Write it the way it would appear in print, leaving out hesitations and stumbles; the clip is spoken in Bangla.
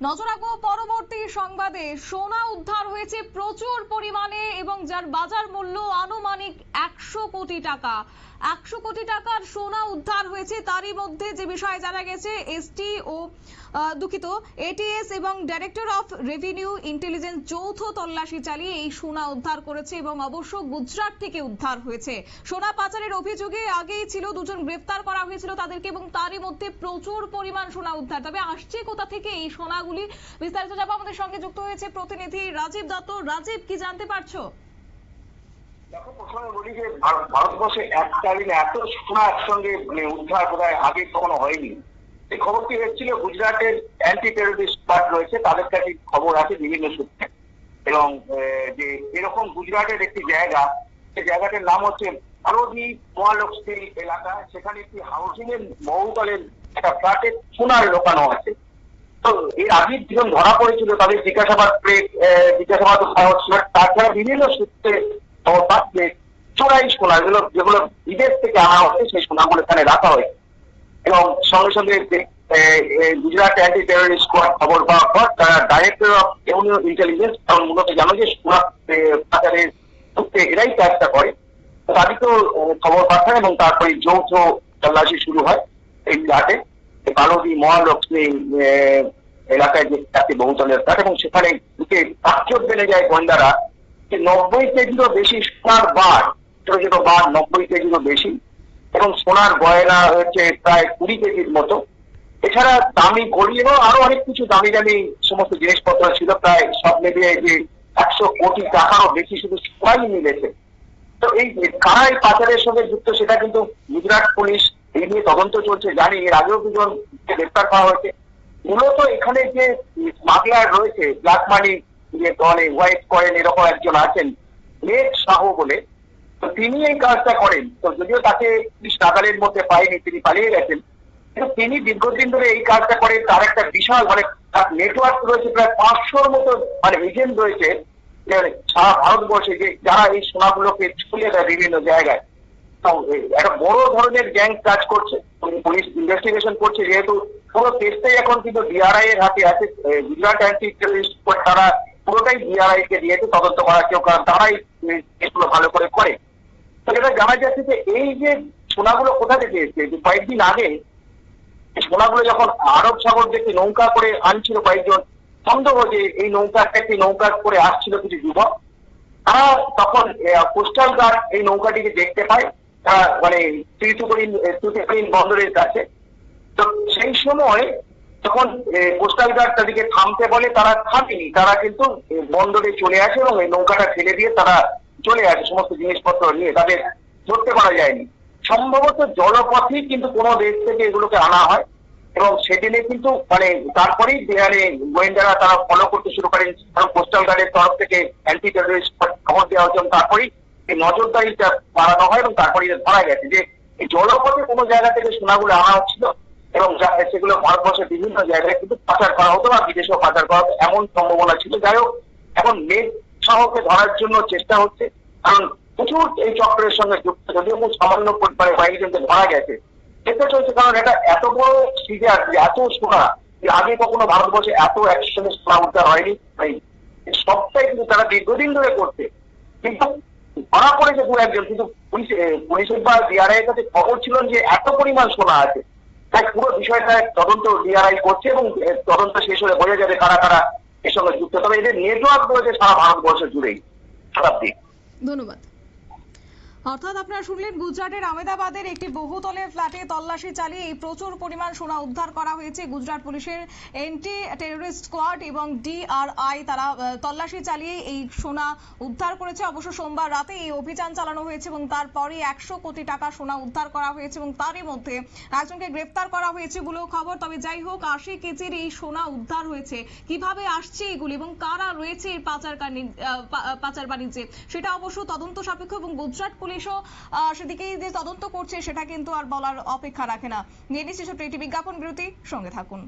নজর রাখবো পরবর্তী সংবাদে। সোনা উদ্ধার হয়েছে প্রচুর পরিমাণে এবং যার বাজার মূল্য আনুমানিক 100 কোটি টাকা। 100 কোটি টাকার সোনা উদ্ধার হয়েছে। তারই মধ্যে যে বিষয় জানা গেছে, এসটি ও এটিএস এবং ডাইরেক্টর অফ রেভিনিউ ইন্টেলিজেন্স যৌথ তল্লাশি চালিয়ে এই সোনা উদ্ধার করেছে এবং অবশ্য গুজরাট থেকে উদ্ধার হয়েছে। সোনা পাচারের অভিযোগে আগেই ছিল দুজন গ্রেফতার করা হয়েছিল তাদেরকে এবং তারই মধ্যে প্রচুর পরিমাণ সোনা উদ্ধার। তবে আসছে কোথা থেকে এই সোনাগুলি, বিস্তারিত জানবো। আমাদের সঙ্গে যুক্ত হয়েছে প্রতিনিধি রাজীব দত্ত। রাজীব, কি জানতে পারছো? দেখো, প্রথমে বলি যে ভারতবর্ষে এককালীন এত সোনা একসঙ্গে উদ্ধার বোধহয় আগে কখনো হয়নি। এই খবরটি এসেছিল গুজরাটের অ্যান্টি টেররিস্ট স্কোয়াড রয়েছে, তাদের কাছে খবর আছে বিভিন্ন সূত্রে। এবং যে এরকম গুজরাটের একটি জায়গা, সেই জায়গাটার নাম হচ্ছে বালোদি মহালক্ষ্মী এলাকা। সেখানে একটি হাউজিং এর বহুতলের একটা ফ্ল্যাটে সোনার লোকানো আছে। তো এর আগে যখন ধরা পড়েছিল তাদের জিজ্ঞাসাবাদ তাছাড়া বিভিন্ন সূত্রে খবর পাচ্ছে চোরাই সোনা যেগুলো বিদেশ থেকে আনা হচ্ছে, সেই সোনাগুলো এখানে রাখা হয়েছে। এবং সঙ্গে সঙ্গে গুজরাট অ্যান্টি টেররিস্ট স্কোয়াড খবর পাওয়ার পর তারা ডাইরেক্টর অফ রেভিনিউ ইন্টেলিজেন্স, কারণ মূলত জানো যে সোনা পাচারের সূত্রে এরাই কাজটা করে, তাদেরকেও খবর পাঠায় এবং তারপরে যৌথ তল্লাশি শুরু হয় এই ফ্ল্যাটে, বালোদি মহালক্ষ্মী এলাকায় যে একটি বহুতলের ফ্ল্যাট। এবং সেখানে ঢুকে তাজ্জব বেড়ে যায় গোয়েন্দারা যে 90 কেজিরও বেশি সোনার বার, ছোট ছোট বার 90 কেজিরও বেশি, এবং সোনার গয়না হচ্ছে প্রায় 20 কেজির মতো। এছাড়া দামি ঘড়ি এবং আরো অনেক কিছু দামি দামি সমস্ত জিনিসপত্র ছিল। প্রায় সব মিলিয়ে যে 100 কোটি টাকারও বেশি শুধু সোনাই মিলেছে। তো এই কারা এই পাচারের সঙ্গে যুক্ত সেটা কিন্তু গুজরাট পুলিশ এই নিয়ে তদন্ত চলছে। জানি এর আগেও দুজন গ্রেফতার করা হয়েছে। মূলত এখানে যে স্মাগলার রয়েছে, ব্ল্যাক মানি যে দলে হোয়াইট কয়েন এরকম একজন আছেন, মেঘ শাহ বলে, তো তিনি এই কাজটা করেন। তো যদিও তাকে পুলিশ নাগালের মধ্যে পায়নি, তিনি পালিয়ে গেছেন, কিন্তু তিনি দীর্ঘদিন ধরে এই কাজটা করেন। তার একটা বিশাল তার নেটওয়ার্ক রয়েছে, প্রায় 500-র মতো এজেন্ট রয়েছে সারা ভারতবর্ষে, যে যারা এই সোনাগুলোকে ছড়িয়ে দেয় বিভিন্ন জায়গায়। তো একটা বড় ধরনের গ্যাং কাজ করছে, পুলিশ ইনভেস্টিগেশন করছে। যেহেতু পুরো কেসটাই এখন কিন্তু ডিআরআই এর হাতে আছে, গুজরাট অ্যান্টি টেররিস্ট তারা পুরোটাই ডিআরআই কে দিয়েছে তদন্ত করার কেউ, কারণ তারাই এগুলো ভালো করে করে। তো যেটা জানা যাচ্ছে যে এই যে সোনাগুলো কোথা থেকে এসছে, যে কয়েকদিন আগে সোনাগুলো যখন আরব সাগর থেকে নৌকা করে আনছিল কয়েকজন, সন্দেহ যে এই একটি নৌকা করে আসছিল কিছু যুবক, তারা তখন কোস্টাল গার্ড এই নৌকাটিকে দেখতে পায়, তুতিকোরিন বন্দরের কাছে। তো সেই সময় যখন কোস্টাল গার্ড তাদেরকে থামতে বলে, তারা থামেনি, তারা কিন্তু বন্দরে চলে আসে এবং এই নৌকাটা ফেলে দিয়ে তারা চলে আসে সমস্ত জিনিসপত্র নিয়ে। তাদের ধরতে পারা যায়নি। সম্ভবত জলপথেই কিন্তু কোনো দেশ থেকে এগুলোকে আনা হয় এবং সেদিনে কিন্তু তারপরেই গোয়েন্দারা তারা ফলো করতে শুরু করেন। কারণ কোস্টাল গার্ডের তরফ থেকে অ্যান্টি টেররিস্ট খবর দেওয়া হচ্ছে, তারপরেই এই নজরদারিটা বাড়ানো হয় এবং তারপরে ধরা গেছে যে এই জলপথে কোনো জায়গা থেকে সোনাগুলো আনা হচ্ছিল এবং সেগুলো ভারতবর্ষের বিভিন্ন জায়গায় কিন্তু পাচার করা হতো বা বিদেশেও পাচার করা হতো, এমন সম্ভাবনা ছিল। যাই হোক, এখন মেঘ শাহকে ধরার জন্য চেষ্টা হচ্ছে, কারণ প্রচুর এই চক্রের সঙ্গে যুক্ত, যদিও খুব সামান্য কয়েকজনকে ধরা গেছে। চেষ্টা চলছে, কারণ এটা এত বড় সিজার, এত সোনা আগে কখনো ভারতবর্ষে এত একসঙ্গে সোনা উদ্ধার হয়নি। সবটাই কিন্তু তারা দীর্ঘদিন ধরে করছে, কিন্তু ধরা পড়েছে দু একজন। কিন্তু পুলিশের বা ডিআরআই এর কাছে খবর ছিল যে এত পরিমাণ সোনা আছে, তাই পুরো বিষয়টা তদন্ত ডিআরআই করছে এবং তদন্ত শেষ হলে বোঝা যাবে কারা কারা এর সঙ্গে যুক্ত। তবে এদের নেটওয়ার্ক রয়েছে সারা ভারতবর্ষ জুড়েই। শতাব্দী, ধন্যবাদ। অর্থাৎ আপনারা শুনলেন, গুজরাটের আহমেদাবাদের একটি বহুতলের ফ্ল্যাটে তল্লাশি চালিয়ে এই প্রচুর পরিমাণ সোনা উদ্ধার করা হয়েছে। গুজরাট পুলিশের অ্যান্টি টেররিস্ট স্কোয়াড এবং ডিআরআই তারা তল্লাশি চালিয়ে এই সোনা উদ্ধার করেছে। অবশ্য সোমবার রাতে এই অভিযান চালানো হয়েছে এবং তারপরে 100 কোটি টাকা সোনা উদ্ধার করা হয়েছে এবং তারই মধ্যে একজনকে গ্রেফতার করা হয়েছে বলেও খবর। তবে যাই হোক, 80 কেজির এই সোনা উদ্ধার হয়েছে, কিভাবে আসছে এগুলি এবং কারা রয়েছে এই পাচার বাণিজ্যে, সেটা অবশ্য তদন্ত সাপেক্ষ এবং গুজরাট পুলিশও সেদিকে যে তদন্ত করছে সেটা কিন্তু আর বলার অপেক্ষা রাখে না। নিয়ে নিচ্ছি ছোট্ট একটি বিজ্ঞাপন বিরতি, সঙ্গে থাকুন।